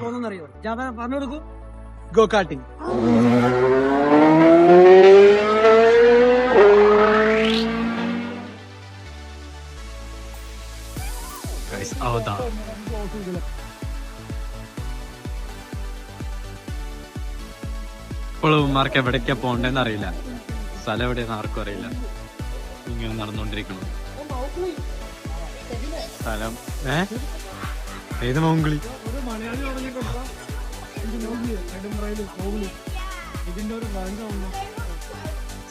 പോകുന്നറിയോ? പറഞ്ഞു കൊടുക്കൂ. Go karting. ഇപ്പോഴും മാർക്ക് എവിടേക്കാ പോണ്ടെന്ന് അറിയില്ല, സ്ഥലം എവിടെയെന്ന് ആർക്കും അറിയില്ല. ഇങ്ങനെ നടന്നുകൊണ്ടിരിക്കണം. സ്ഥലം ഏത് മൗംഗ്ലി?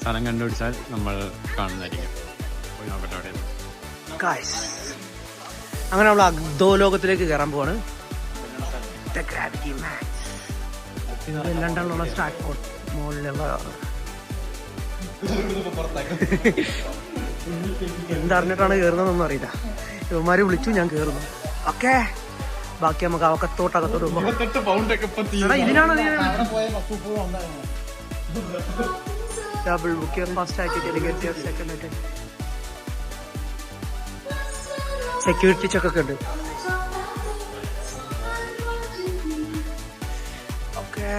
സ്ഥലം കണ്ടുപിടിച്ചാൽ നമ്മൾ കാണുന്നതായിരിക്കും. പോയി നോക്കട്ടെ അവിടെ. അങ്ങനെ നമ്മൾ അഗ്ധോലോകത്തിലേക്ക് കയറാൻ പോവാണ്. ലണ്ടനിലുള്ള സ്റ്റാറ്റ്ഫോർഡ് മോളിലുള്ള എന്തറിഞ്ഞിട്ടാണ് കയറുന്നതെന്നൊന്നും അറിയില്ല. ഇവന്മാര് വിളിച്ചു, ഞാൻ കയറുന്നു. ഓക്കെ, ബാക്കി നമുക്ക് അകത്തോട്ട് ഇതിനാണ് ഡബിൾ ബുക്ക് ഫസ്റ്റ് ആയിട്ട് സെക്കൻഡ് സെക്യൂരിറ്റി ചെക്ക് ഒക്കെ ഉണ്ട്. ഓക്കെ,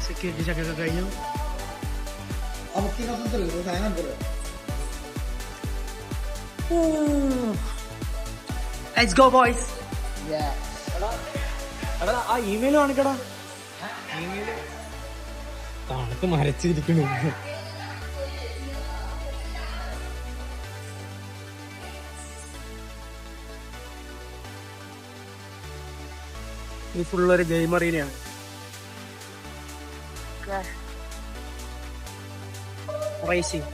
സെക്യൂരിറ്റി ചെക്ക് ഒക്കെ കഴിഞ്ഞു. Let's go boys. ആ ഇമെയിൽ കാണിക്കടാ. തണുത്ത് മരച്ചിരിക്കണു. ഈ ഫുള്ളൊരു ഗെയിം അറീനയാണ്. റേസിംഗ്.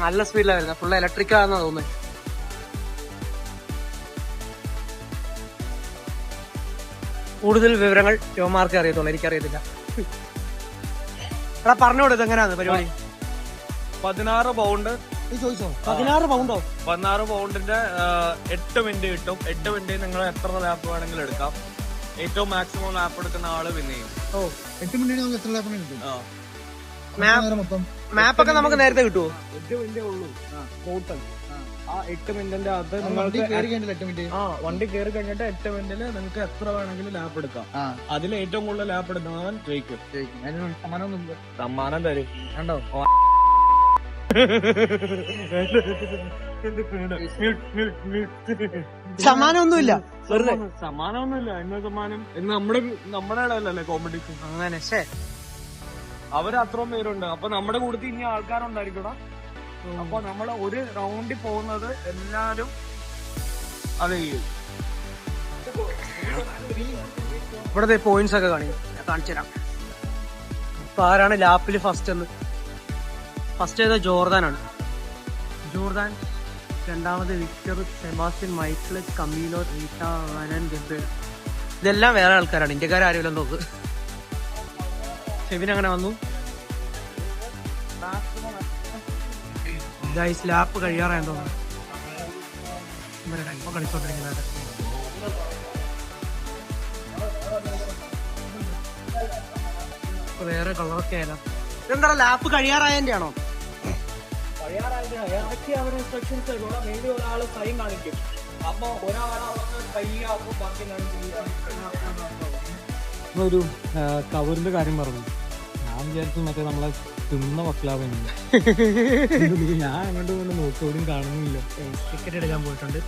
നല്ല സ്പീഡിലായിരുന്നു. ഫുള്ള് ഇലക്ട്രിക് ആണെന്നാ തോന്നുന്നത്. കൂടുതൽ വിവരങ്ങൾ യുവമാർക്ക് അറിയത്തുള്ളൂ, എനിക്കറിയത്തില്ല. എടാ പറഞ്ഞോളൂ, ഇത് എങ്ങനെയാണ് പരിപാടി? 16 പൗണ്ട്. 16 പൗണ്ടോ? 16 പൗണ്ടിന്റെ 8 മിനിറ്റ് കിട്ടും. 8 മിനിറ്റ് നിങ്ങൾ എത്ര ലാപ്പ് വേണമെങ്കിലും എടുക്കാം. ഏറ്റവും മാക്സിമം ലാപ്പ് എടുക്കുന്ന ആള് പിന്നെ ചെയ്യും. 8 മിനിറ്റ് നമുക്ക് എത്ര ലാപ്പ് കിട്ടും? മാപ്പൊക്കെ നമുക്ക് നേരത്തെ കിട്ടുമോ? 8 മിനിറ്റേ ഉള്ളൂ ടോട്ടൽ. ആ 8 മിനിറ്റിന്റെ അത് നിങ്ങൾക്ക് വണ്ടി കയറി കഴിഞ്ഞിട്ട് 8 മിനിറ്റില് നിങ്ങൾക്ക് എത്ര വേണമെങ്കിലും ലാപ്പ് എടുക്കാം. അതിൽ ഏറ്റവും കൂടുതൽ ലാപ്പ് എടുക്കുന്നവൻ ജയിക്കും. സമ്മാനം തരും. കണ്ടോ? സമ്മാനമൊന്നുമില്ല, വെറുതെ സമ്മാനമൊന്നുമില്ല. എന്ന സമ്മാനം നമ്മുടെ ഇടയിലല്ലേ കോമ്പറ്റീഷൻ. അങ്ങനെ അവര് അത്രയും പേരുണ്ട്. അപ്പൊ നമ്മുടെ കൂട്ടത്തിൽ ഇനി ആൾക്കാരുണ്ടായിരിക്കണം. അപ്പൊ നമ്മള് ഒരു റൗണ്ടിൽ പോകുന്നത് എല്ലാരും അത് ചെയ്യും. ഇവിടത്തെ പോയിന്റ്സ് ഒക്കെ കാണിച്ചു തരാം. ഇപ്പൊ ആരാണ് ലാപ്പില് ഫസ്റ്റ് എന്ന്? ഫസ്റ്റ് ചെയ്ത ജോർദാനാണ്. ജോർദാൻ, രണ്ടാമത് വിക്ടർ, സെബാസ്റ്റ്യൻ, മൈക്കിൾ, കമീലോ, റീറ്റ, വനൻ, ഗബ്ബേൽ. ഇതെല്ലാം വേറെ ആൾക്കാരാണ്, ഇന്ത്യക്കാരും നോക്ക്. ഫെബിൻ അങ്ങനെ വന്നു. ഗൈസ്, ലാപ്പ് കഴിയാറായെന്ന് തോന്നുന്നു. ഇപ്പൊ കളിച്ചോണ്ടിരിക്കുന്നത് വേറെ കളറൊക്കെ ആയാലോ. ഇതെന്താ ലാപ്പ് കഴിയാറായതിന്റെ ആണോ? ഒരാള് സൈൻ കാണിക്കും. അപ്പൊ ഒരു കവറിന്റെ കാര്യം പറഞ്ഞു. ഞാൻ വിചാരിച്ചു മറ്റേ നമ്മളെ തിന്ന വക്ലാവ്. ഞാൻ അങ്ങോട്ട് കൊണ്ട് നോക്കിയോടും കാണുന്നില്ല. ടിക്കറ്റ് എടുക്കാൻ പോയിട്ടുണ്ട്.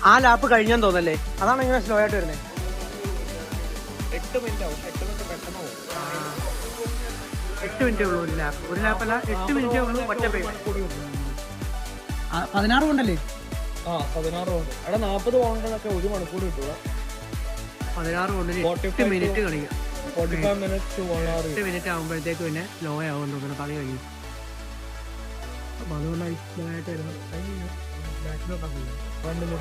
ആ ലാപ്പ് കഴിഞ്ഞെന്ന് തോന്നല്ലേ? അതാണ് ഇങ്ങനെ സ്ലോ ആയിട്ട് വരുന്നത്. 8 മിനിറ്റ് ആവും. 8 മിനിറ്റ് പെട്ടെന്ന് പോകും. 8 മിനിറ്റേ ഉള്ളൂ ഒരു ലാപ്പ്. ഒരു ലാപ്പല്ല, 8 മിനിറ്റേ ഉള്ളൂ ഒറ്റ പേയ്മെന്റ്. 16 കൊണ്ടല്ലേ? 16 പൗണ്ട്. അവിടെ 40 പൗണ്ടിനൊക്കെ 1 മണിക്കൂർ കിട്ടുക. 16 കൊണ്ടിന് 8 മിനിറ്റ് കളിക്കാം. 45 മിനിറ്റ് 1 hour. 8 മിനിറ്റ് ആകുമ്പോഴത്തേക്ക് പിന്നെ ലോ ആവും തോന്നുന്നു കളി കഴിയും. അതുകൊണ്ട് ഐസ്ലായിട്ട് വരുന്നത് ഫ്രണ്ടില്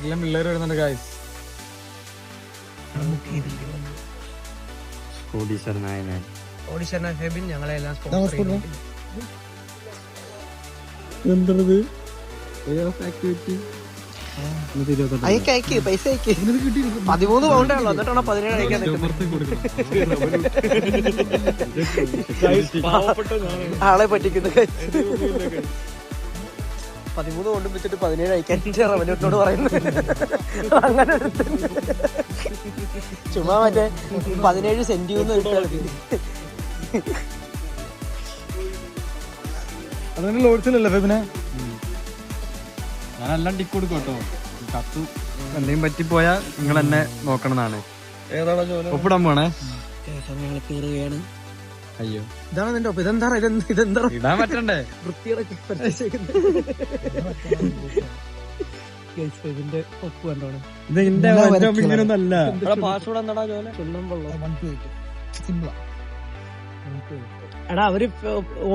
എല്ലാം പിള്ളേർ വരുന്നുണ്ട് ഗായ്സ്. ഓഡിഷൻ ഫെബിൻ ഞങ്ങളെല്ലാം സ്പോൺസർ ചെയ്യുന്നു. എന്തത് ആക്ടിവിറ്റി അയക്ക് പൈസ അയക്ക്. 13 പൗണ്ടേ ഉള്ളൂ, എന്നിട്ടാണ് 17 അയക്കാൻ ആളെ പറ്റിക്കുന്നത്. 13 കൊണ്ടും വെച്ചിട്ട് 17 അയക്കാൻ റവന്യൂട്ടിനോട് പറയുന്നത്. അങ്ങനെ ചുമ്മാ മറ്റേ 17 സെന്റിന്ന് കിട്ടാൻ അതന്നെ ലോഡ്സിലല്ലേ ഫെബിനെ? ഞാനെല്ലാം ടിക്ക് കൊടുക്കും കേട്ടോ. കത്ത് എന്തെങ്കിലും പറ്റിപ്പോയാ നിങ്ങൾ എന്നെ നോക്കണമെന്നാണ്. ഏതാണോ ജോലി? ഒപ്പിടാൻ പോണേ. ഞങ്ങൾ കയറുകയാണ്. അയ്യോ ഇതാണ് നിന്റെ ഒപ്പ്. ഇതെന്താ ഇടാൻ പറ്റണ്ടേ? വൃത്തിയുടെ ഇതിന്റെ ഒപ്പ് കണ്ടോണം. ഇത് എന്റെ ഇങ്ങനൊന്നും അല്ല. പാസ്വേഡ് എന്താടാ ജോലി? എടാ അവര്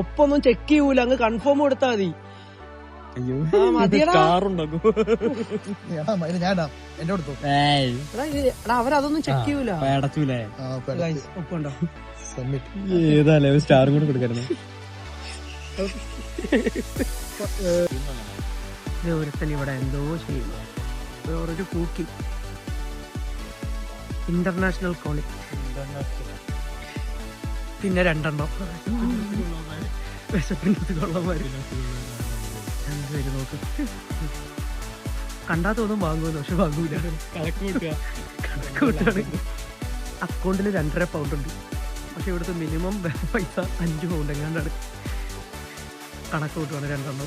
ഒപ്പൊന്നും ചെക്ക് ചെയ്യൂല, അങ്ങ് കൺഫേം കൊടുത്താ മതി. അയ്യോ കാറുണ്ടാക്കും. എടാ അവരതൊന്നും ചെക്ക് ചെയ്യൂല. പേടച്ചൂലേ? ഒപ്പുണ്ടോ? ഏതാല്ലേ സ്റ്റാറും കൂടെ കൊടുക്കായിരുന്നു. ഒരുത്തൻ ഇവിടെ എന്തോ ചെയ്യുന്നു. ഒരു കൂക്കി ഇന്റർനാഷണൽ കോളിംഗ്. പിന്നെ 2 വിശപ്പിന്റെ കൊള്ളമാര് നോക്ക്. കണ്ടാ തോന്നും വാങ്ങുമല്ലോ, പക്ഷെ വാങ്ങൂല. കണക്ക് കൂട്ടാണ്. അക്കൗണ്ടിൽ 2.5 പൗണ്ട് ഉണ്ട്, പക്ഷെ ഇവിടുത്തെ മിനിമം പൈസ 5 പൗണ്ട് എങ്ങാണ്ടാണ്. കണക്ക് കൂട്ടുവാണ് 2.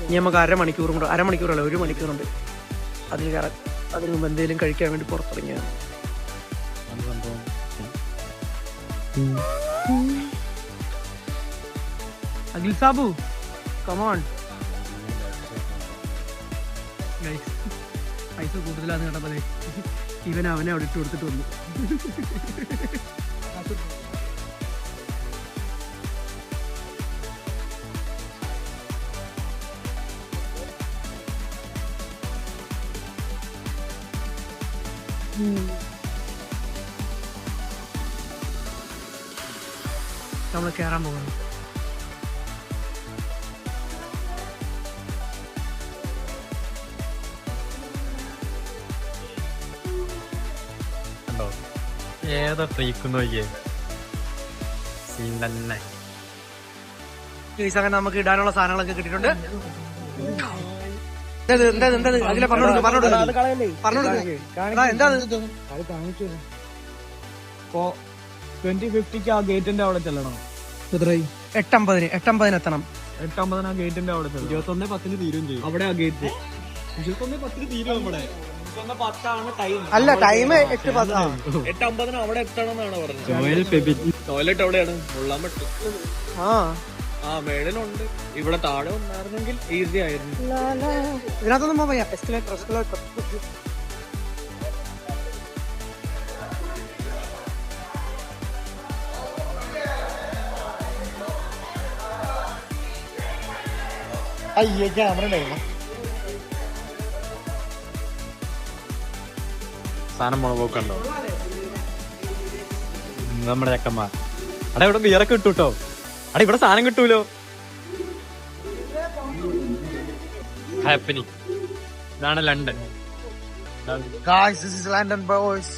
ഇനി നമുക്ക് അരമണിക്കൂറല്ല 1 മണിക്കൂറുണ്ട് അതിന് കയറാൻ. അതിന് മുമ്പ് എന്തെങ്കിലും കഴിക്കാൻ വേണ്ടി പുറത്തിറങ്ങിയാണ്. അഖിൽ സാബു കമോൺ. പൈസ കൂടുതലാന്ന് കേട്ടപ്പോ അവനെ അവിടെ ഇട്ട് കൊടുത്തിട്ട് വന്നു. നമ്മള് കേറാൻ പോകുന്നു. ഏതാ ട്രീക്കുന്നു സീൻ തന്നെ. അങ്ങനെ നമുക്ക് ഇടാനുള്ള സാധനങ്ങളൊക്കെ കിട്ടിയിട്ടുണ്ട്. അതിലെ പറഞ്ഞു എന്താ 2050 ആ ഗേറ്റിന്റെ അവിടെ ചെല്ലണം. 8:50 എത്തണം. 8:50 ആ ഗേറ്റിന്റെ അവിടെ ചെല്ലണം. 21:10 തീരും ചെയ്യും. അവിടെ ആ ഗേറ്റ് 21:10 തീരും. നമ്മുടെ 21:10 ടൈം. അല്ല ടൈം 8:10. 8:50 അവിടെ എത്തണം എന്നാണ് പറഞ്ഞത്. ടോയ്ലറ്റ് എവിടെയാണ്? മുള്ളാൻ പറ്റും. ആ മേളിലുണ്ട്. ഇവിടെ താഴെ വന്നായിരുന്നെങ്കിൽ ഈസി ആയിരുന്നു. ഇതിനകത്തൊന്നും പോയാ എസ്കലേറ്റർ. അയ്യേ ക്യാമറ ഉണ്ടായിരുന്നു. സാധനം മുളകോക്കുണ്ടോ നമ്മുടെ ചക്കന്മാർ? അടാ ഇവിടെ ബിയറൊക്കെ കിട്ടൂട്ടോ. അടാ ഇവിടെ സാധനം കിട്ടൂലോ. ഹാപ്പനി. ഇതാണ് London. Guys, this is London, boys.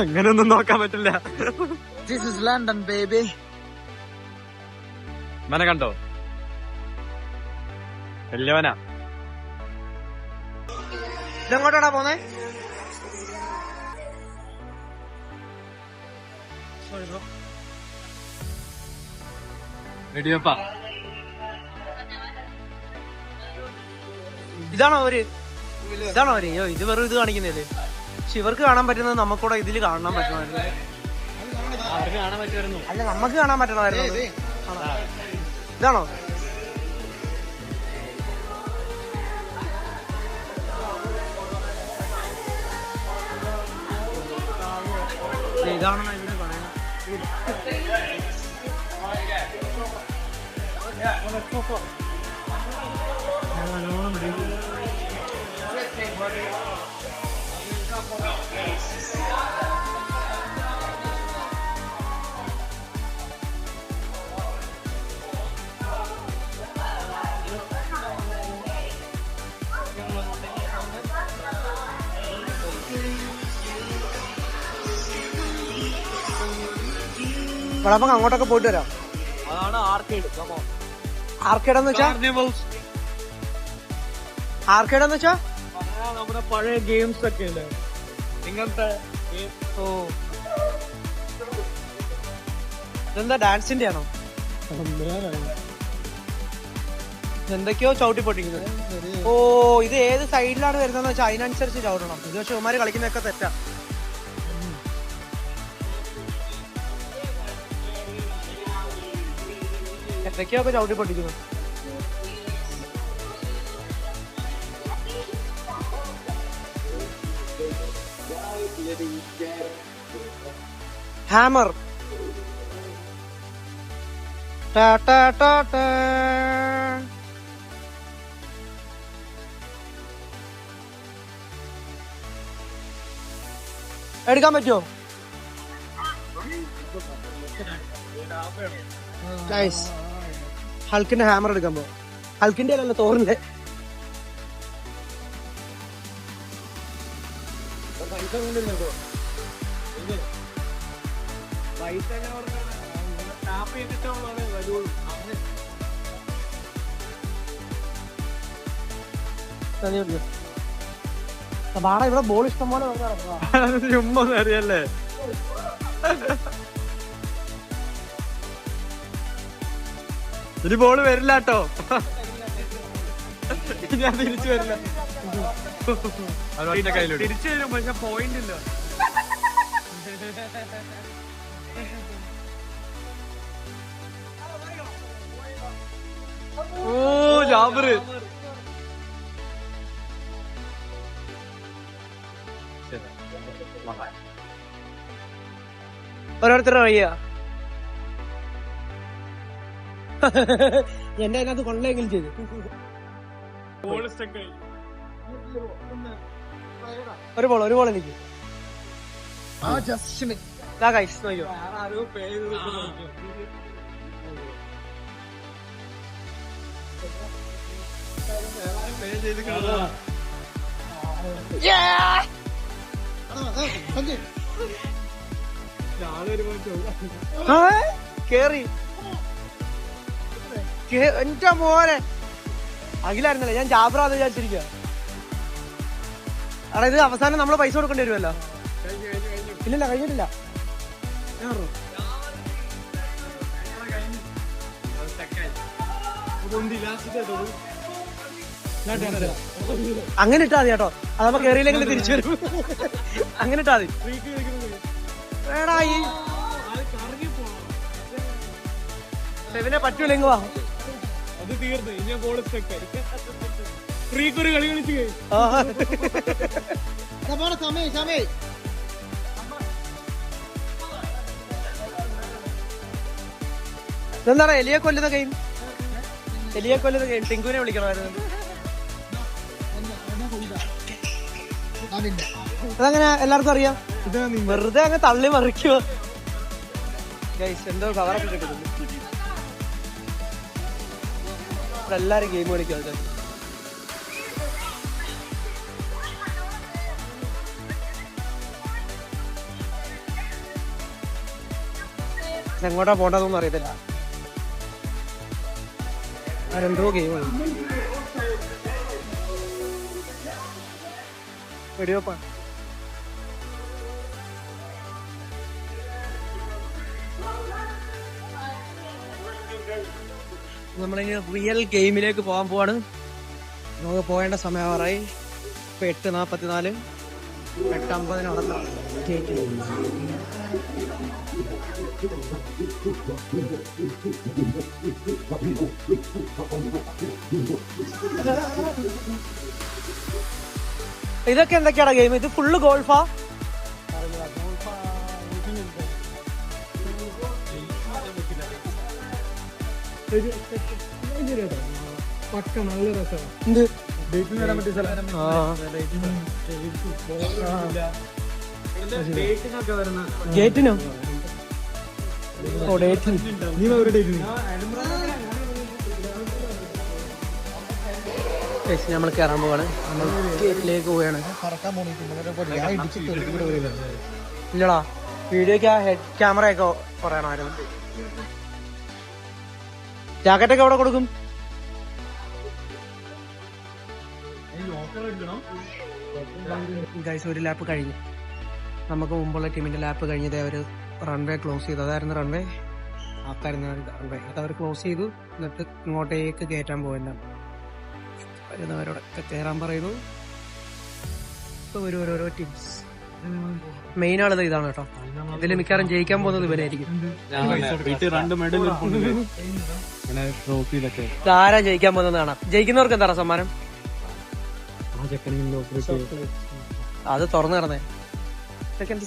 അങ്ങനെയൊന്നും നോക്കാൻ പറ്റില്ല. This is London, baby. മന കണ്ടോ? വല്യവനാ. ഇതെങ്ങോട്ടാടാ പോന്നെ? റെഡിയപ്പാ. ഇതാണോ അവര്? അയ്യോ ഇത് വെറും ഇത് കാണിക്കുന്നല്ലേ. പക്ഷെ ഇവർക്ക് കാണാൻ പറ്റുന്നത് നമുക്കൂടെ ഇതില് കാണാൻ പറ്റണമായിരുന്നു. അവർക്ക് കാണാൻ പറ്റുമായിരുന്നു. അല്ല നമുക്ക് കാണാൻ പറ്റണമായിരുന്നു. ഇതാണോ? ഇതാണെന്ന് ഇവര് പറയുന്നത്. നല്ലോണം പിടിക്കും. അപ്പം അങ്ങോട്ടൊക്കെ പോയിട്ട് വരാം. അതാണ് ആർക്കേഡ്. ആർക്കേഡെന്ന് വെച്ചാ ആർക്കേഡെന്ന് വെച്ചാ നമ്മുടെ പഴയ ഗെയിംസ് ഒക്കെ അല്ലേ ഇങ്ങനത്തെ. ഓ ഇതെന്താ ഡാൻസിന്റെ ആണോ? എന്തൊക്കെയോ ചവിട്ടി പൊട്ടിക്കുന്നത്. ഓ ഇത് ഏത് സൈഡിലാണ് വരുന്നതെന്ന് വെച്ചാൽ അതിനനുസരിച്ച് ചവിട്ടണം. ഇത് പക്ഷെ ഉമ്മാര് കളിക്കുന്നതൊക്കെ തെറ്റാ. എന്തൊക്കെയൊക്കെ ചവിട്ടി പൊട്ടിക്കുന്നു. ഹാമർ എടുക്കാൻ പറ്റുമോ? ഹൾക്കിന്റെ ഹാമർ എടുക്കാൻ പോ. ഹൾക്കിന്റെ അല്ലല്ലോ, തോറിന്റെ. ബാട ഇവിടെ ബോൾ ഇഷ്ടം പോലെ ചുമ്മാ അറിയല്ലേ. ഇനി ബോള് വരില്ല കേട്ടോ. ഞാൻ തിരിച്ചു വരില്ല. തിരിച്ചു വരും പക്ഷെ പോയിന്റ് ഇല്ല. ഓ ജാബറ് ഓരോരുത്തരുടെ വഴിയാ. എന്റെ അതിനകത്ത് കൊള്ളെങ്കിലും ചെയ്തു. ഒരു ബോൾ എനിക്ക്. കേറി എന്റെ മോനെ അഖിലായിരുന്നല്ലേ, ഞാൻ ജാബ്രാന്ന് വിചാരിച്ചിരിക്കുക. അവിടെ ഇത് അവസാനം നമ്മള് പൈസ കൊടുക്കേണ്ടി വരുമല്ലോ. ഇല്ലില്ല കഴിഞ്ഞിട്ടില്ല. അങ്ങനെ ഇട്ടാ മതി കേട്ടോ, അതപ്പോ കേറിയില്ലെങ്കിൽ തിരിച്ചു വരും. അങ്ങനെ ഇട്ടാ മതി. വേടാ ഈ സെവിനെ പറ്റൂലെങ്കിൽ വാ. അത് തീർന്നു. ഇനി ബോൾ സ്റ്റക്കായി. ഫ്രീക്കൊരു കളി കളിച്ചു. ഇതെന്താ എലിയെ കൊല്ലുന്ന ഗെയിം? എലിയെ കൊല്ലുന്ന ഗെയിം ടിങ്കുവിനെ വിളിക്കണമായിരുന്നു. അതങ്ങനെ എല്ലാവർക്കും അറിയാം. വെറുതെ അങ്ങ് തള്ളി മറിക്കുവോ? എന്തോ കവറൊക്കെ കിട്ടുന്നു. ഇവിടെ എല്ലാരും ഗെയിം കളിക്കും. അത് എങ്ങോട്ടാ പോണ്ടതൊന്നും അറിയത്തില്ല. ആരെന്തോ ഗെയിം കളി. വെടിവെപ്പാ. നമ്മളിനി റിയൽ ഗെയിമിലേക്ക് പോകാൻ പോവാണ്. നമുക്ക് പോകേണ്ട സമയമാറായി. ഇപ്പൊ 8:44, 8:50 നടക്കാം. ഇതൊക്കെ എന്തൊക്കെയാടാ ഗെയിം? ഇത് ഫുള്ള് ഗോൾഫാ? പക്ക നല്ല രസമാണ്. എന്ത് ഡേറ്റിന് വരാൻ പറ്റിയ സ്ഥലം. ഡേറ്റിനൊക്കെ വരുന്ന ഗേറ്റിനോ? ഓ ഡേറ്റിന്. നീ ഒരു ഡേറ്റിന് നമ്മൾ കയറാൻ പോവാണ്. നമ്മൾ ഗേറ്റിലേക്ക് പോവുകയാണ്. പറക്കാൻ പോണിട്ട് ഇല്ലടാ വീഡിയോക്ക് ആ ഹെഡ് ക്യാമറ ഒക്കെ പറയണമായിരുന്നു. ജാക്കറ്റൊക്കെ എവിടെ കൊടുക്കും? ഗൈസ് ഒരു ലാപ്പ് കഴിഞ്ഞു. നമുക്ക് മുമ്പുള്ള ടീമിന്റെ ലാപ്പ് കഴിഞ്ഞത് അവർ റൺവേ ക്ലോസ് ചെയ്തു. അതായിരുന്നു റൺവേ, ആക്കായിരുന്നു റൺവേ. അത് അവർ ക്ലോസ് ചെയ്തു. എന്നിട്ട് ഇങ്ങോട്ടേക്ക് കയറ്റാൻ പോകണ്ട. വരുന്നവരോടൊക്കെ കയറാൻ പറയുന്നു. ഇപ്പൊ ഓരോരോ ടിപ്സ്. മെയിൻ ആളത് ഇതാണ് കേട്ടോ. ഇതിൽ മിക്കവാറും ജയിക്കാൻ പോകുന്നത് ഇവനായിരിക്കും. ആരാ ജയിക്കാൻ പോകുന്നത് കാണാം. ജയിക്കുന്നവർക്ക് എന്താണ് സമ്മാനം? അത് തുറന്നു കിടന്നേ.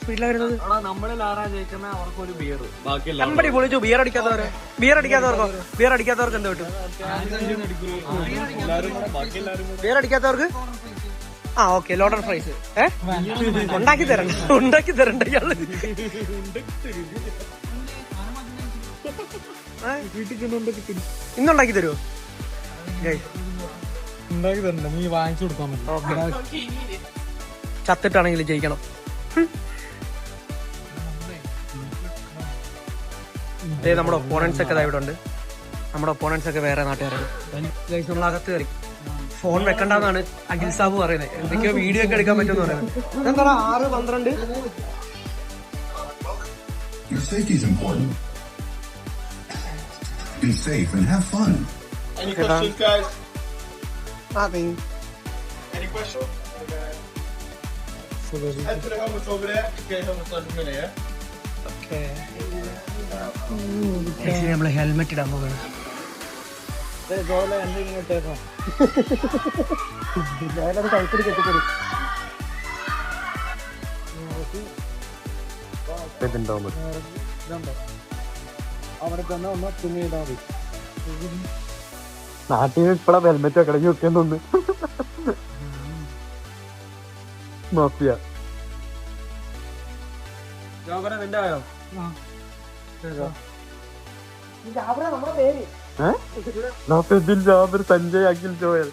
സ്പീഡിലാ വരുന്നത്. നമ്മളിൽ ആരാ ജയിക്കുന്ന അവർക്കൊരു ബിയർ. ബാക്കി നമ്പടി പൊളിച്ചു. ബിയർ അടിക്കാത്തവർക്ക് എന്ത് കിട്ടും? ബിയർ അടിക്കാത്തവർക്ക് ആ ഓക്കെ ലോഡർ ഫ്രൈസ്. ഉണ്ടാക്കി തരണ്ട ഇയാള്. ഇന്നുണ്ടാക്കി തരുമോ? ഉണ്ടാക്കി തരണ്ട, നീ വാങ്ങിച്ചു കൊടുക്കാൻ പറ്റും. ചത്തിട്ടാണെങ്കിലും ജയിക്കണം. നമ്മുടെ ഒപ്പോണൻസ് ഒക്കെ ഇവിടെ ഉണ്ട്. നമ്മുടെ ഒപ്പോണൻസ് ഒക്കെ വേറെ നാട്ടുകാരാണ്. നമ്മൾ അകത്ത് കയറി. ഫോൺ വെക്കണ്ടെന്നാണ് അഖിൽ സാബ് പറയുന്നത്. എന്തൊക്കെയോ വീഡിയോ ഒക്കെ എടുക്കാൻ പറ്റുമെന്ന് പറയുന്നത്. എന്താ 6:12. Your safety is important. Be safe and have fun. Any questions, guys? Nothing. Any questions? Head to the helmets over there. Okay, helmets on the minute, yeah? നമ്മള് ഹെൽമെറ്റ് ഇടാൻ പോകണം. കൈപ്പിടി കെട്ടിക്കൊടു. അവിടെ തന്നെ ഒന്ന് തുണിയിടാൻ മതി. നാട്ടിൽ ഇപ്പഴാ ഹെൽമെറ്റ് വെക്കണം. വെക്കുന്നു മാഫിയ. നിന്റെ ആയോ? നമ്മുടെ പേര് ജാബിർ, സഞ്ജയ്, അഖിൽ, ജോയൽ.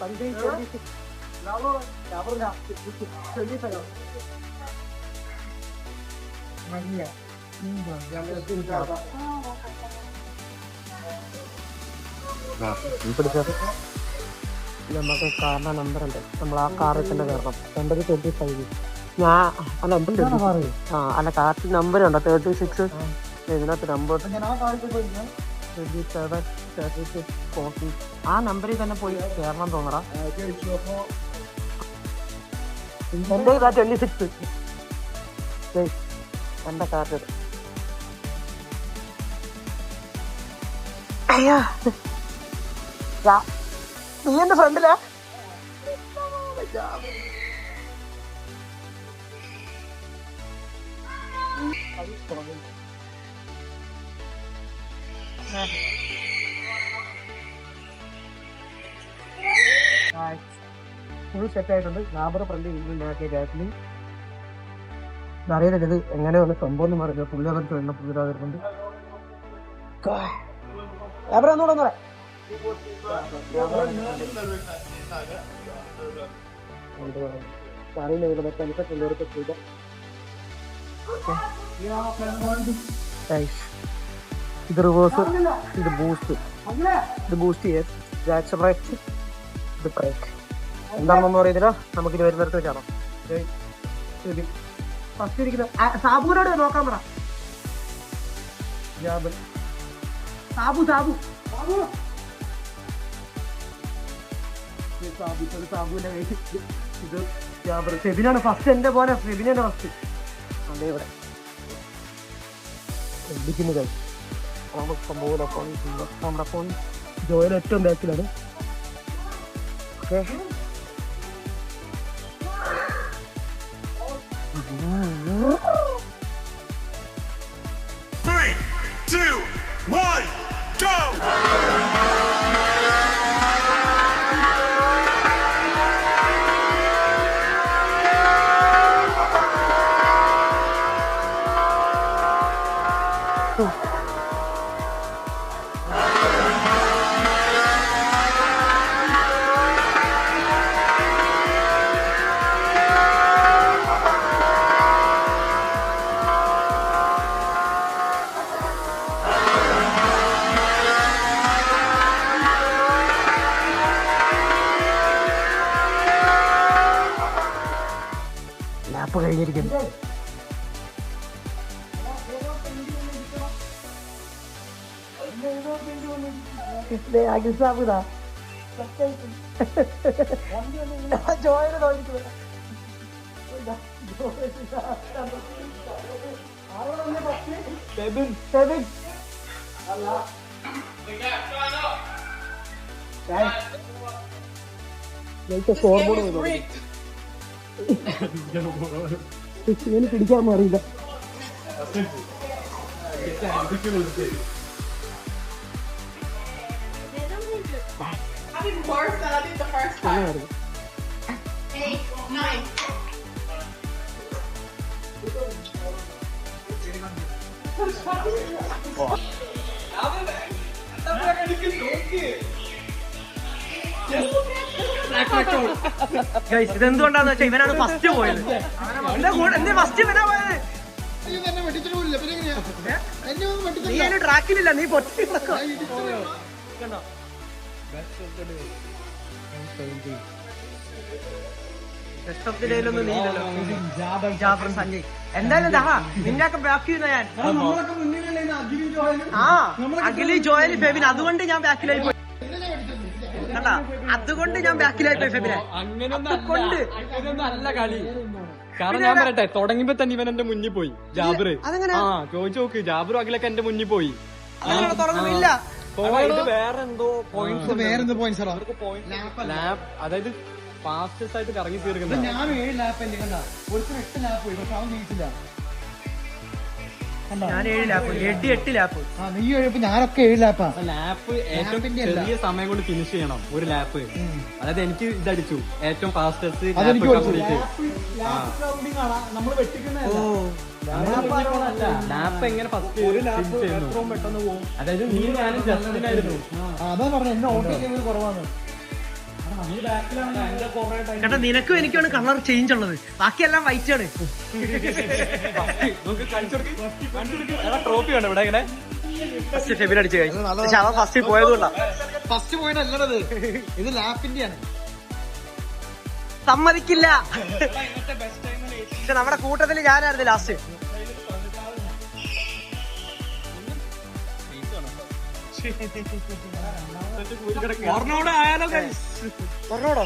നമുക്ക് കാറിന്റെ നമ്പർ ഉണ്ട്. നമ്മൾ ആ കാറിൽ തന്നെ കയറണം. നമ്പർ 25. അല്ല കാറിന്റെ നമ്പർ ഉണ്ടോ? 36. ഇതിനകത്ത് നമ്പർ 27, 36, 40. ആ നമ്പറിൽ തന്നെ പോയി കയറണം തോന്നടാ. എന്റെ 26. എന്റെ കാർഡ് നീ എന്റെ ഫ്രണ്ടിലാ? ഫുൾ സെറ്റ് ആയിട്ടുണ്ട്. ലാബർ ഫ്രണ്ട് ഉണ്ടാക്കിയ ഗാറ്റിൽ അറിയില്ല ഇത് എങ്ങനെ വന്ന് സംഭവം എന്ന് പറയുന്നത്. പുള്ളി അവർക്ക് വേണ്ട പുതിയ വരുന്നുണ്ട്. ലാബർ ഒന്നുകൂടെ അറിയില്ല ഇവിടുത്തെ എനിക്ക് പുള്ളിയൊക്കെ ചെയ്ത ഇത് റിവേഴ്സ്, ഇത് ബൂസ്റ്റ്, ഇത് ബൂസ്റ്റ് ചെയ്യാൻ ആക്സലറേറ്റ്, ഇത് ബ്രേക്ക്. എന്താണെന്നൊന്നും അറിയത്തില്ല. നമുക്കിത് വരുന്നിടത്ത് വെച്ചാണോ ഫസ്റ്റ് ഇരിക്കുന്ന സാബുവിനോട് നോക്കാൻ പറ. സാബു സാബുവിന്റെ ഇത് ഫെബിനാണ് ഫസ്റ്റ്. എന്റെ പോലെ ഫെബിനാണ് ഫസ്റ്റ്. അതേ ഇവിടെ ഇരിക്കുന്നത് നമ്മുടെ ഫോൺ ജോയിൽ ഏറ്റവും ബാക്കിലാണ്. Okay Three, two, one, go! Lap കഴിഞ്ഞിരിക്കുന്നു. പിടിക്കാൻ മാറിയില്ല. Having worse than I did the first time. 8, 9. Guys, ഇതെന്തുകൊണ്ടാന്ന് വെച്ചാൽ ഇവനാണ് ഫസ്റ്റ് പോയത്. എന്തേ ഫസ്റ്റ് ഇവനാ പോയത്? നീ അതിന് ട്രാക്കിലില്ല, നീ പൊട്ടി കണ്ടോ? ജാബർ സഞ്ജയ് എന്തായാലും ദാ നിന്നെയൊക്കെ ബാക്ക് ചെയ്യുന്ന ഞാൻ. അഖില് ജോയൽ ഫെബിൻ, അതുകൊണ്ട് ഞാൻ ബാക്കിലായി പോയി കണ്ടാ, അതുകൊണ്ട് ഞാൻ ബാക്കിലായി പോയി ഫെബിനെ. അങ്ങനെയൊന്നും നല്ല കളി. കാരണം ഞാൻ പറയട്ടെ, തുടങ്ങിയപ്പോ തന്നെ ഇവൻ എന്റെ മുന്നിൽ പോയി. ജാബിറ് ചോദിച്ചു നോക്ക്, ജാബിറും അഖിലൊക്കെ എന്റെ മുന്നിൽ പോയി. തുറന്നില്ല. വേറെന്തോ പോയിന്റ്സ് അതായത് ഫാസ്റ്റസ്റ്റ് ആയിട്ട് കറങ്ങി തീർക്കുന്നത്. ഞാൻ 7 ലാപ്പ് അല്ലേ കണ്ട, ഒരുത്തിന് 8 ലാപ്പ് പോയി, പക്ഷെ അവൻ നീച്ചില്ല. ഞാൻ 7 ലാപ്പ്, 8 ലാപ്പ്. നീ എഴുപ്പോ ഞാനൊക്കെ 7 ലാപ്പാ. ലാപ്പ് ഏറ്റവും ചെറിയ സമയം കൊണ്ട് ഫിനിഷ് ചെയ്യണം ഒരു ലാപ്പ്. അതായത് എനിക്ക് ഇതടിച്ചു ഏറ്റവും ഫാസ്റ്റസ്റ്റ് ലാപ്പ് കംപ്ലീറ്റ്. നമ്മള് വെട്ടിക്കുന്നതല്ല, ലാപ്പ് എങ്ങനെ ഫസ്റ്റ് എത്രയും പെട്ടെന്ന് പോകും. അതായത് നീ ഞാനും ജസ്റ്റിനായിരുന്നു. അതാ പറഞ്ഞ എന്നെ ഓട്ടോ ചെയ്യുന്നത് കുറവാണ്. കേട്ടോ, നിനക്കും എനിക്കാണ് കളർ ചേഞ്ച് ഉള്ളത്, ബാക്കിയെല്ലാം വൈറ്റ് ആണ്. ട്രോഫി ഉണ്ട് ഇവിടെ ഇങ്ങനെ. ഫസ്റ്റ് ഫെബിൻ അടിച്ചു കഴിഞ്ഞു, പക്ഷെ അവൻ ഫസ്റ്റ് പോയതുകൊണ്ടാ. ഫസ്റ്റ് പോയിന്റ് അല്ലത്, ഇത് ലാപ്പിന്റെയാണ്. സമ്മതിക്കില്ല. പക്ഷെ നമ്മുടെ കൂട്ടത്തില് ഞാനായിരുന്നു ലാസ്റ്റ്. പറഞ്ഞോടോ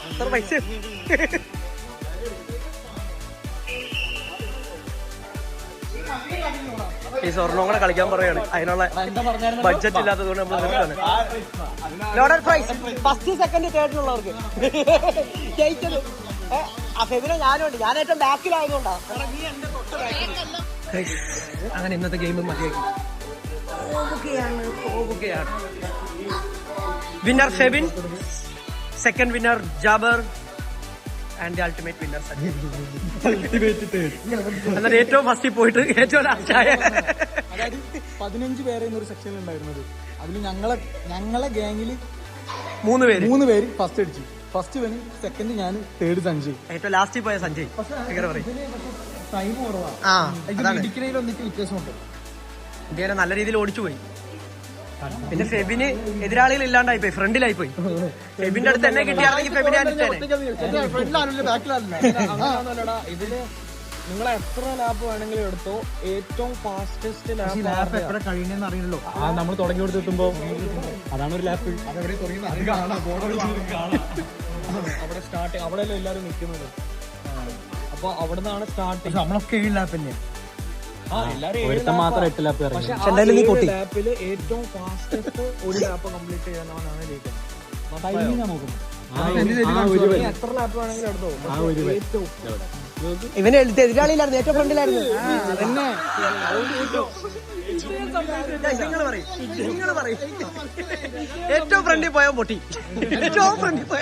എത്ര പൈസ? ഈ സ്വർണ്ണം കൂടെ കളിക്കാൻ പറയാണ്, അതിനുള്ള ബഡ്ജറ്റ് ഇല്ലാത്തതുകൊണ്ട് നമ്മൾ നിർത്തുകയാണ്. ലോഡഡ് പ്രൈസ് ഫസ്റ്റ് സെക്കൻഡ് തേർഡിനുള്ളവർക്ക് ജയിച്ചത്. ആ ഫെബിനെ ഞാനുണ്ട്, ഞാൻ ഏറ്റവും ബാക്കിലായതുകൊണ്ടാ. അങ്ങനെ ഇന്നത്തെ ഗെയിം മതിയാക്കി പോവുകയാണ്. Winner Febin, second winner Jaber and the ultimate winner Sanjay. എന്നാൽ ഏറ്റവും ഫസ്റ്റിൽ പോയിട്ട് ഏറ്റവും ലാസ്റ്റായ. അതായത് 15 പേരെ ഒരു സെക്ഷനിൽ ഉണ്ടായിരുന്നത്, അതിൽ ഞങ്ങളെ ഗ്യാങ്ങില് 3 പേര് ഫസ്റ്റ് അടിച്ചു. ഫസ്റ്റ് വരും, സെക്കൻഡ് ഞാൻ, തേർഡ് സഞ്ജയ്. ഏറ്റവും ലാസ്റ്റിൽ പോയ സഞ്ജയ്. ടൈം കുറവാണ്. ഇടിക്കുന്നതിലൊന്നിട്ട് വ്യത്യാസമുണ്ട്. ഇന്ത്യനെ നല്ല രീതിയിൽ ഓടിച്ചു പോയി. പിന്നെ ഫെബിന് എതിരാളികൾ ഇല്ലാണ്ടായി പോയി, ഫ്രണ്ടിലായി പോയി. ഫെബിന്റെ അടുത്ത് തന്നെ കിട്ടിയാണെങ്കിൽ ഫെബിനെ ഇതില് നിങ്ങൾ എത്ര ലാപ്പ് വേണമെങ്കിലും എടുത്തോ, ഏറ്റവും ഫാസ്റ്റസ്റ്റ് ലാപ്പ് എത്ര കഴിയുന്നെന്ന് അറിയില്ലല്ലോ. നമ്മൾ തുടങ്ങി കൊടുത്തെത്തുമ്പോ അതാണ് ഒരു ലാപ്പ്. അവിടെ സ്റ്റാർട്ട്, അവിടെയല്ലോ എല്ലാരും നിൽക്കുന്നത്. അപ്പൊ അവിടെ നിന്നാണ് സ്റ്റാർട്ട്. നമ്മളൊക്കെ 7 ലാപ്പ് തന്നെ. ഒരുത്തൻ മാത്രം 8 ലാപ്പ് കറങ്ങി. പക്ഷെ ലാപ്പില് ഏറ്റവും ഫാസ്റ്റസ്റ്റ് ഒരു ലാപ്പ് കംപ്ലീറ്റ് ചെയ്യാനാണ് ജയിക്കുന്നത്. എത്ര ലാപ്പ് വേണമെങ്കിലും എടുത്തോ, ഏറ്റവും ഇവനെ എതിരാളിയിലായിരുന്നു, ഏറ്റവും ഫ്രണ്ടിലായിരുന്നു. നിങ്ങൾ പറയും ഏറ്റവും ഫ്രണ്ടിൽ പോയാൽ പൊട്ടി. ഏറ്റവും ഫ്രണ്ടിൽ പോയ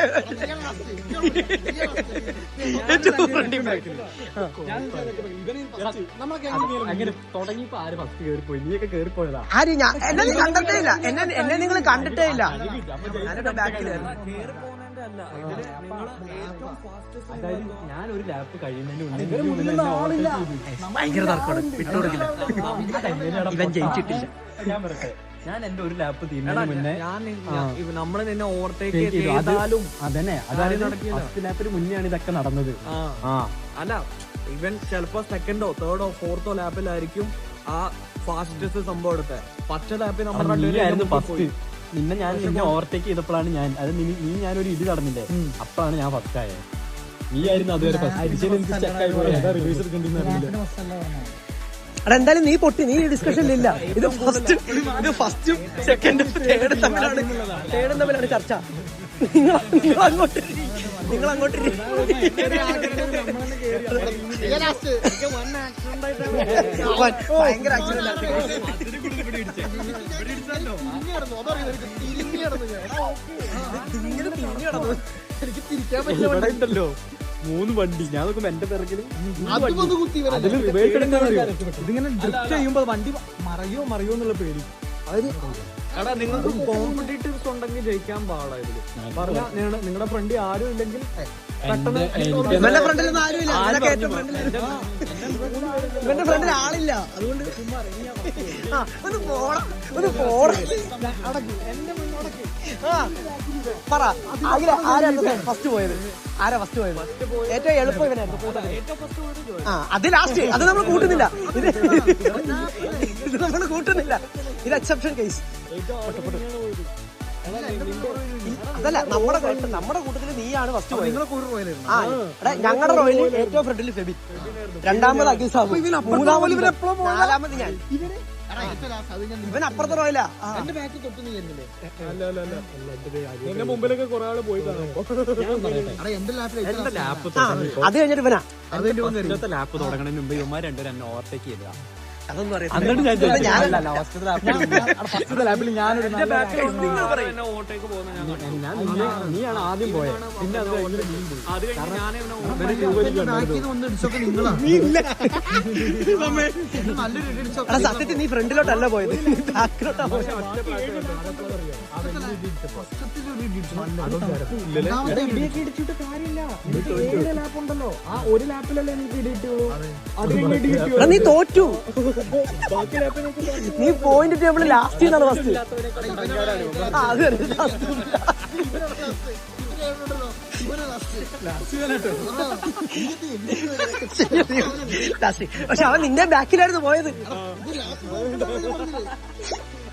അങ്ങനെ തുടങ്ങിയപ്പോ ആര് ഫസ്റ്റ് കേറിപ്പോയി? നീയൊക്കെ കേറിപ്പോയതാ. ആര്? എന്നെ നീ കണ്ടിട്ടേ ഇല്ല, എന്നെ നിങ്ങൾ കണ്ടിട്ടേ ഇല്ല. ഞാനിവിടെ ബാക്കിലായിരുന്നു. അതായത് ഞാൻ ഒരു ലാപ്പ് കഴിയുന്നതിന് മുന്നേ ഭയങ്കര തർക്കമാണ്, വിട്ടുകൊടുക്കില്ല. ഇവൻ ജയിച്ചിട്ടില്ല. ഞാൻ പറയട്ടെ, ഞാൻ എന്റെ ഒരു ലാപ്പ് തീരുന്നതിന് മുന്നേ നമ്മള് നിന്നെ ഓവർടേക്ക് ചെയ്താലും അതന്നെ, അതായത് ഫസ്റ്റ് ലാപ്പിന് മുന്നെയാണ് ഇതൊക്കെ നടന്നത്. അല്ല ഇവൻ ചിലപ്പോ സെക്കൻഡോ തേർഡോ ഫോർത്തോ ലാപ്പിലായിരിക്കും ആ ഫാസ്റ്റസ്റ്റ് സംഭവം എടുത്തത്. പച്ച ലാപ്പിൽ നീയായിരുന്നു ഫസ്റ്റ്. നിന്നെ ഞാൻ നിന്നെ ഓവർടേക്ക് ചെയ്തപ്പോഴാണ് ഞാൻ അത് നീ ഞാനൊരു ഇത് നടന്നില്ലേ, അപ്പോഴാണ് ഞാൻ ഫസ്റ്റ് ആയത്. നീ ആയിരുന്നു അതുവരെ ഫസ്റ്റ്. അവിടെ എന്തായാലും നീ പൊട്ടി, നീ ഡിസ്കഷനിലില്ല. ഇത് ഫസ്റ്റും സെക്കൻഡും തേർഡും തമ്മിലാണ് ചർച്ച. നിങ്ങൾ അങ്ങോട്ട് ഭയങ്കര ഉണ്ടല്ലോ 3 വണ്ടി. ഞാൻ നോക്കുമ്പോ എന്റെ പിറകില് ഇതിങ്ങനെ ഡ്രിഫ്റ്റ് ചെയ്യുമ്പോ വണ്ടി മറിയോ എന്നുള്ള പേടി. എടാ നിങ്ങൾക്ക് കോമ്പറ്റീറ്റീവ്സ് ഉണ്ടെങ്കിൽ ജയിക്കാൻ പാടാ ഇതില്. പറഞ്ഞ നിങ്ങളുടെ ഫ്രണ്ട് ആരും ഇല്ലെങ്കിൽ ഇവന്റെ ഫ്രണ്ടിലൊന്നും ആരുമില്ല. ഇവന്റെ ഫ്രണ്ടിൽ ആളില്ല. അതുകൊണ്ട് ഒന്ന് പോടാ. പറ, ആരാ ഫസ്റ്റ് പോയത്? ഏറ്റവും എളുപ്പം ഇവനായിരുന്നു. അത് ലാസ്റ്റ്, അത് നമ്മൾ കൂട്ടുന്നില്ല. ഇത് നമ്മൾ കൂട്ടുന്നില്ല. ഇത് എക്സെപ്ഷൻ കേസ്. അതല്ല, നമ്മുടെ കൂട്ടത്തില് നീയാണ് ഫസ്റ്റ് പോയത്. ഞങ്ങളുടെ റോയില് ഏറ്റവും ഫ്രണ്ടിൽ ഫെബിൻ, രണ്ടാമത് അഖിൽ സാബു, നാലാമത് ഞാൻ. ഇവൻ അപ്പുറത്തെ റോയിലാ. എന്റെ മുമ്പിലൊക്കെ കുറെ ആള് പോയി കാണും. അത് കഴിഞ്ഞിട്ട് ഇവനാ. ലാപ്പ് തുടങ്ങുന്നതിന് മുമ്പ് ഇവന്മാർ രണ്ടുപേരും എന്നെ ഓവർടേക്ക് ചെയ്തതാ. അതൊന്നും അറിയാം. നീയാണ് ആദ്യം പോയത്. പിന്നെ സത്യത്തിൽ നീ ഫ്രണ്ടിലോട്ടല്ല പോയത്, ബാക്കിലോട്ടാ പോയത്. നീ തോറ്റു. നീ പോയിന്റ് ടേബിൾ ലാസ്റ്റ് എന്നാണ് ഫസ്റ്റ്. പക്ഷെ അവൻ നിന്റെ ബാക്കിലായിരുന്നു പോയത്.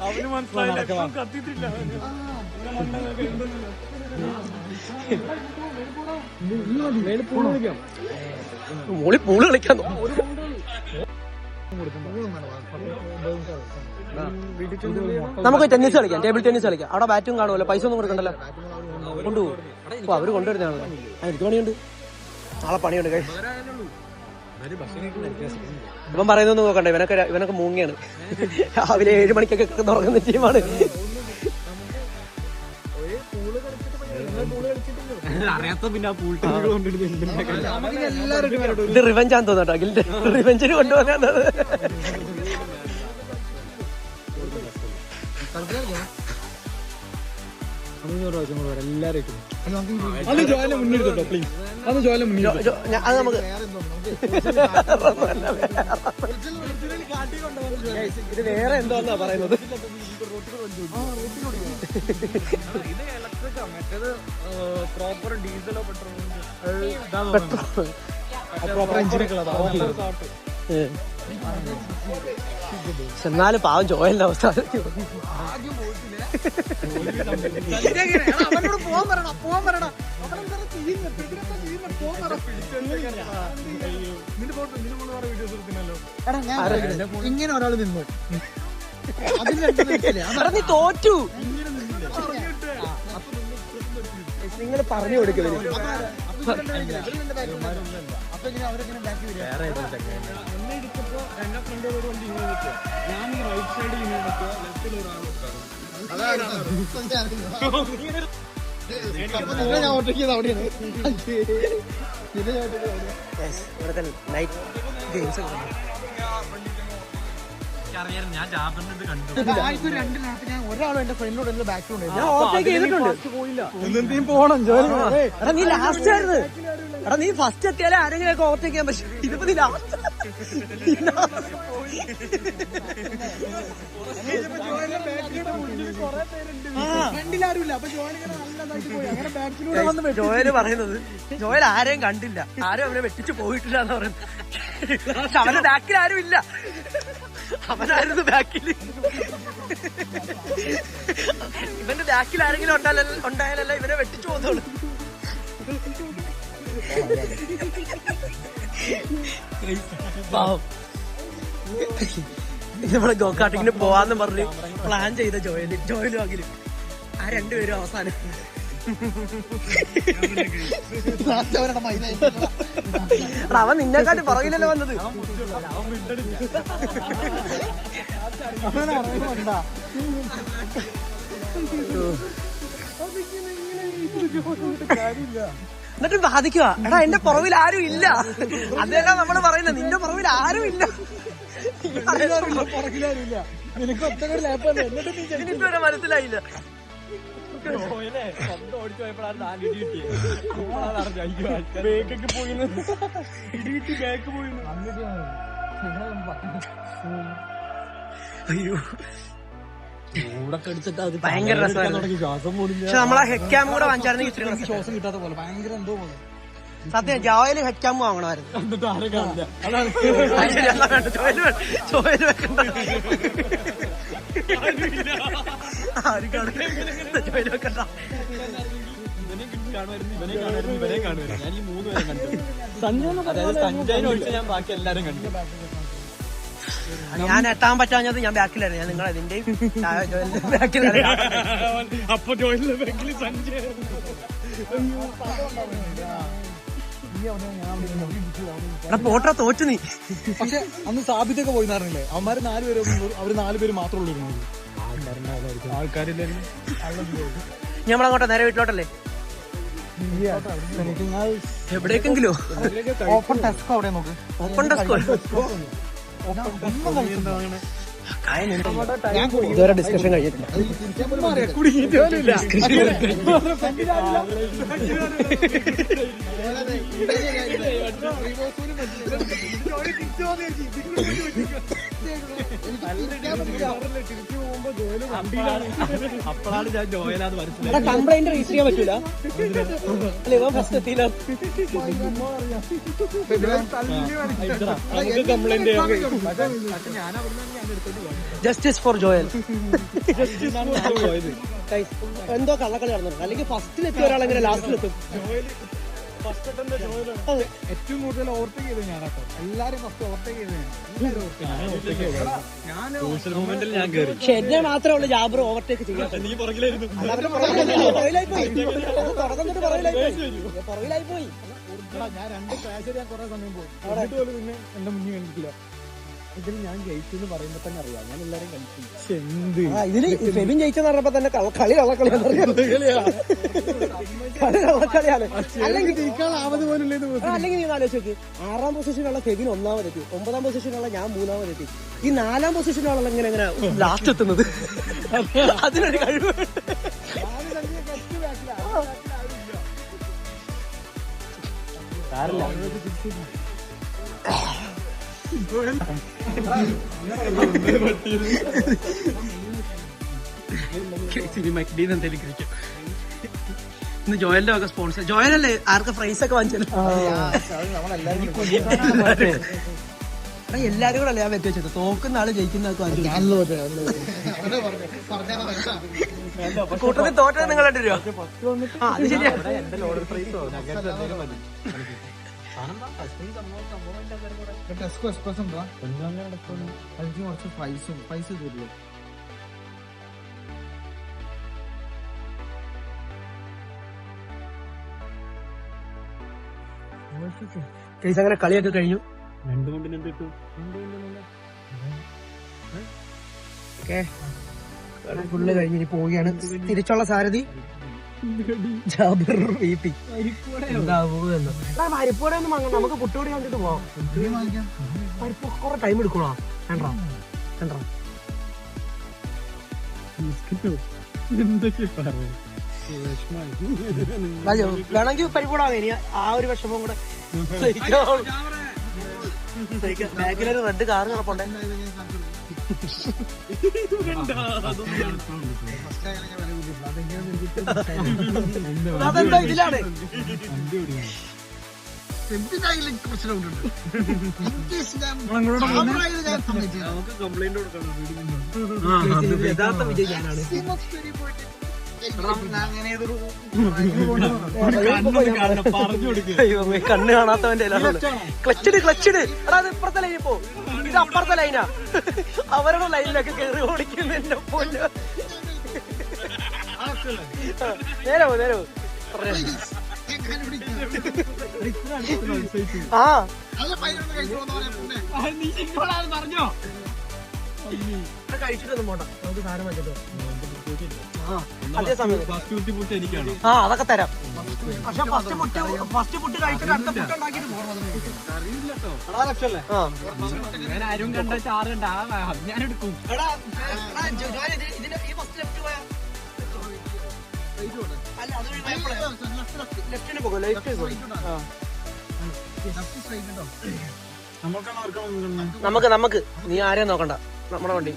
അവന് മനസ്സിലായില്ല, കത്തിട്ടില്ല. മോളി പൂള് കളിക്കാൻ നമുക്ക് ടെന്നീസ് കളിക്കാം, ടേബിൾ ടെന്നീസ് കളിക്കാം. അവിടെ ബാറ്റും കാണുമല്ലോ, പൈസ ഒന്നും കൊടുക്കണ്ടല്ലോ. കൊണ്ടുപോകും. അപ്പൊ അവര് കൊണ്ടുവരുന്നതാണല്ലോ. എനിക്ക് പണിയുണ്ട്, നാളെ പണിയുണ്ട്. ഇവൻ പറയുന്നൊന്നും നോക്കണ്ട, ഇവനൊക്കെ മൂങ്ങയാണ്. രാവിലെ 7 മണിക്കൊക്കെ തുടങ്ങുന്ന ടീമാണ്. അറിയാത്ത പിന്നെ ആ പൂൾ ഇത് റിവെഞ്ചാന്ന് തോന്നട്ടോ. അഖിലിന്റെ റിവെഞ്ചിന് കൊണ്ടുപോകാന്നത്. എല്ലാരും അത് നമുക്ക് ഇത് വേറെ എന്തോന്നാ പറയുന്നത്. മറ്റേത് പ്രോപ്പർ ഡീസലോ എന്നാലും പാവം ജോയലിന്റെ അവസ്ഥ. ഇങ്ങനെ ഒരാൾ നിന്നു, നീ തോറ്റു. നിങ്ങൾ പറഞ്ഞു കൊടുക്കുന്നത് ഇവിടുത്തെ നൈറ്റ് ഗെയിംസ് ഒരാളും എന്റെ ഫ്രണ്ടിനോട് ബാക്കിലുണ്ട്. ഞാൻ ഓവർടേക്ക് ചെയ്തിട്ടുണ്ട്. പോണം. എടാ നീ ലാസ്റ്റ് ആയിരുന്നു. എടാ നീ ഫസ്റ്റ് എത്തിയാലേ ആരെങ്കിലും ഓവർടേക്ക് ചെയ്യാൻ പറ്റും. ഇതിപ്പോ നീ ലാസ്റ്റ്. ഫ്രണ്ടിലാരുമില്ല. അപ്പൊ ജോയിനിങ്ങനെ നല്ലതായിട്ട് പോയി. അങ്ങനെ ബാക്കിലൂടെ വന്ന് ജോയല് പറയുന്നത് ജോയൽ ആരെയും കണ്ടില്ല, ആരും അവനെ വെട്ടിച്ച് പോയിട്ടില്ല എന്ന് പറയുന്നത്. പക്ഷെ അവന്റെ ബാക്കിൽ ആരും ഇല്ല, അവനായിരുന്നു ബാക്കില്. ഇവന്റെ ബാക്കിൽ ആരെങ്കിലും ഉണ്ടായാലല്ല ഇവനെ വെട്ടിച്ചു പോകുന്നുള്ളൂ. പാവം. നമ്മളെ ഗോകാട്ടിങ്ങിന് പോവാന്ന് പറഞ്ഞ് പ്ലാൻ ചെയ്ത ജോയലും അഖിലും ആ രണ്ടുപേരും അവസാനം അവൻ നിന്നെക്കാട്ടി പറയില്ലല്ലോ വന്നത്. എന്നിട്ട് ബാധിക്കുക, എടാ എന്റെ പുറവിൽ ആരും ഇല്ല. അതല്ല നമ്മള് പറയുന്നത്, നിന്റെ പുറവിൽ ആരും ഇല്ല. എനിക്കിതുവരെ മനസ്സിലായില്ല. സ്വന്തം ഓടിച്ചു പോയപ്പോഴാണ് 4 ഇടി കിട്ടിയത്. ബേക്കൊക്കെ പോയിന്ന് ഇടി കിട്ടി, ബേക്ക് പോയിന്ന്. അയ്യോ ചൂടൊക്കെ എടുത്തിട്ട് അത് ഭയങ്കര രസമായിരുന്നു. ശ്വാസം പോലില്ല. പക്ഷെ നമ്മളെ ഹെഡ്ക്യാം കൂടെ വാങ്ങിച്ചായിരുന്നെങ്കിൽ ഇച്ചിരി എനിക്ക് ശ്വാസം കിട്ടാത്ത പോലെ ഭയങ്കര എന്തോ പോലെ. സത്യം ജോയല് ഹെഡ്ക്യാം വാങ്ങണമായിരുന്നു. എന്നിട്ട് ആരെ കാണില്ല. ജോയല് വെക്കണ്ട, ആരും കാണില്ല. ജോയല് വെക്കണ്ട. ഇവനെ കാണുമായിരുന്നു. ഞാൻ ഈ 3 പേരെ കണ്ടു. അതായത് സഞ്ജയനെ ഒഴിച്ച് ഞാൻ ബാക്കി എല്ലാരും കണ്ടു. ഞാൻ എത്താൻ പറ്റാഞ്ഞത് ഞാൻ ബാക്കിലായിരുന്നു. ഞാൻ നിങ്ങളെ ഇതിന്റെയും ജോയലിന്റെ ബാക്കിലായിരുന്നു. അപ്പൊ ജോയിലിന്റെ ബാക്കിൽ സഞ്ജയ്. പോട്ട തോറ്റു നീ. പക്ഷെ അന്ന് സാബിത്തൊക്കെ പോയി പറഞ്ഞില്ലേ, അവന്മാര് 4 പേര്, അവര് 4 പേര് മാത്രമേ ഉള്ളൂ. ആൾക്കാരില്ലായിരുന്നു. ഞമ്മളങ്ങോട്ടെ നേരെ വീട്ടിലോട്ടല്ലേ? എവിടേക്കെങ്കിലോ? ഓപ്പൺ ടെസ്കോ അവിടെ നോക്ക്. ഓപ്പൺ ഡെസ്കോ ഇതുവരെ ഡിസ്കഷൻ കഴിഞ്ഞിട്ടില്ല. അപ്പോഴാണ് ഞാൻ ജോയലാന്ന് മനസ്സിലായി. കംപ്ലൈന്റ് രജിസ്റ്റർ ചെയ്യാൻ പറ്റൂല അല്ലെ? ഇവൻ ഫസ്റ്റ് എത്തിയില്ല. നമുക്ക് കംപ്ലൈന്റ് ചെയ്യാൻ ജസ്റ്റിസ് ഫോർ ജോയൽ. പോയത്. എന്തോ കള്ളക്കളി നടന്നിട്ടുണ്ട്. അല്ലെങ്കിൽ ഫസ്റ്റിൽ എത്തിയ ഒരാളെങ്ങനെ ലാസ്റ്റിലെത്തും? ഏറ്റവും കൂടുതൽ ഓവർടേക്ക് ചെയ്തത് ഞാനാട്ടോ. എല്ലാരും ഫസ്റ്റ് ഓവർടേക്ക് ചെയ്തത് ഞാൻ. സോഷ്യൽ മൂവ്മെന്റിൽ ഞാൻ കയറി. പക്ഷെ എന്നെ മാത്രമേ ഉള്ളൂ ജാബർ ഓവർടേക്ക് ചെയ്യാത്ത. നീ പുറകിലായിരുന്നു. പുറകിലായി പോയി, പുറകിലായി പോയി. ഞാൻ 2 ക്ലാസ് ഞാൻ കുറെ സമയം പോയി. എന്നിട്ട് പോലും പിന്നെ എന്റെ മുന്നിൽ കണ്ടിട്ടില്ല. ഇതിൽ ഞാൻ ജയിച്ചു എന്ന് പറയുമ്പോ തന്നെ അറിയാം, ഞാൻ എല്ലാരും കളിച്ചു. എന്ത് ഇതില് ഫെബിൻ ജയിച്ചെന്ന് പറഞ്ഞപ്പോ തന്നെ കളി കള്ളക്കളിയാണ്. അല്ലെങ്കിൽ ജയിക്കാനാവത് പോലും അല്ലെങ്കിൽ നീ ആലോചിച്ച് നോക്ക്, 6ാം പൊസിഷനുള്ള ഫെബിൻ 1ാമതെത്തി, 9ാം പൊസിഷനുള്ള ഞാൻ 3ാമതെത്തി. ഈ 4ാം പൊസിഷനുള്ള എങ്ങനെ ലാസ്റ്റ് എത്തുന്നത്? അതിനൊരു കഴിവ്. ഇന്ന് ജോയലിന്റെ ഒക്കെ സ്പോൺസർ ജോയലല്ലേ? ആർക്ക് പ്രൈസ് ഒക്കെ വാങ്ങിച്ചല്ലോ? എല്ലാരും കൂടെ അല്ലേ ഞാൻ വെച്ച് വെച്ചത്? തോക്കുന്ന ആള് ജയിക്കുന്ന ആൾക്ക് വാങ്ങിച്ചു. കൂട്ടത്തിൽ തോറ്റത് നിങ്ങൾ കണ്ടിരുവോ? അത് ശരിയാ. ടെസ്കോ എക്സ്പ്രസ് ഉണ്ടോ? അതിന് കുറച്ച് പൈസ തരുമോ? കേസ് അങ്ങനെ കളിയൊക്കെ കഴിഞ്ഞു. 2 കൊണ്ടിനെന്ത് കിട്ടും? ഫുള്ള് കഴിഞ്ഞ് ഇനി പോവുകയാണ്. തിരിച്ചുള്ള സാരഥി ജാബിർ വീട്ടി. പരിപ്പോടെ ഒന്നും വാങ്ങണം, നമുക്ക് പുട്ടുകൂടി കണ്ടിട്ട് പോവാം. പരിപ്പ് കുറെ ടൈം എടുക്കണോ? വേണ്ട വേണമെങ്കിൽ പരിപ്പോടാ. ഇനി ആ ഒരു വിഷമം കൂടെ ബാക്കിലൊരു റെഡ് കാർ കിടപ്പുണ്ടേ. അതെന്താ ഇതിലാണ്? നമുക്ക് കംപ്ലൈന്റ് കൊടുക്കണം. യഥാർത്ഥ വിജയിക്കാനാണ്. പറഞ്ഞു കൊടുക്കുക. കണ്ണ് കാണാത്തവന്റെ ക്ലച്ചിട് എടാ അത് ഇപ്പുറത്തെ ലൈനിൽ പോ. ഇത് അപ്പുറത്തെ ലൈനാ. അവരുടെ ലൈനിലൊക്കെ കയറി ഓടിക്കുന്നതിന്റെ പൊന്നോ. നേരോ ആ പറഞ്ഞോ കഴിച്ചിട്ടൊന്നും പോണ്ട. നമുക്ക് സാധനം വെച്ചിട്ടോ. അതേ സമയം എനിക്കാണ്. ആ അതൊക്കെ തരാം. പക്ഷെ ഫസ്റ്റ് പുട്ട് കഴിച്ചിട്ട് അടുത്ത പുട്ട് ഉണ്ടാക്കിട്ട് ഞാൻ ആരും കണ്ട ചാറുണ്ട്. ഞാൻ എടുക്കും. ലെഫ്റ്റിന് പോകും. ലെഫ്റ്റ് നമുക്ക് നീ ആരെയും നോക്കണ്ട. നമ്മുടെ വണ്ടി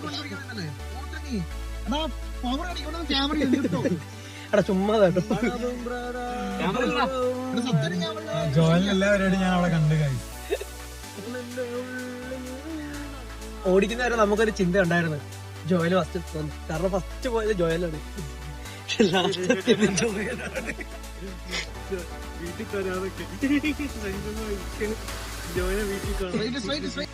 എടാ ചുമ്മാ കേട്ടോ. ജോയലിന് എല്ലാ പരിപാടിയും ഞാൻ അവിടെ കണ്ടു കഴിയും. ഓടിക്കുന്നവരെ നമുക്കൊരു ചിന്ത ഉണ്ടായിരുന്നു ജോയല് ഫസ്റ്റ്. കാരണം ഫസ്റ്റ് പോയത് ജോയലാണ്. വീട്ടിൽ തരാതൊക്കെ ജോയിനെ വീട്ടിൽ കാണാം.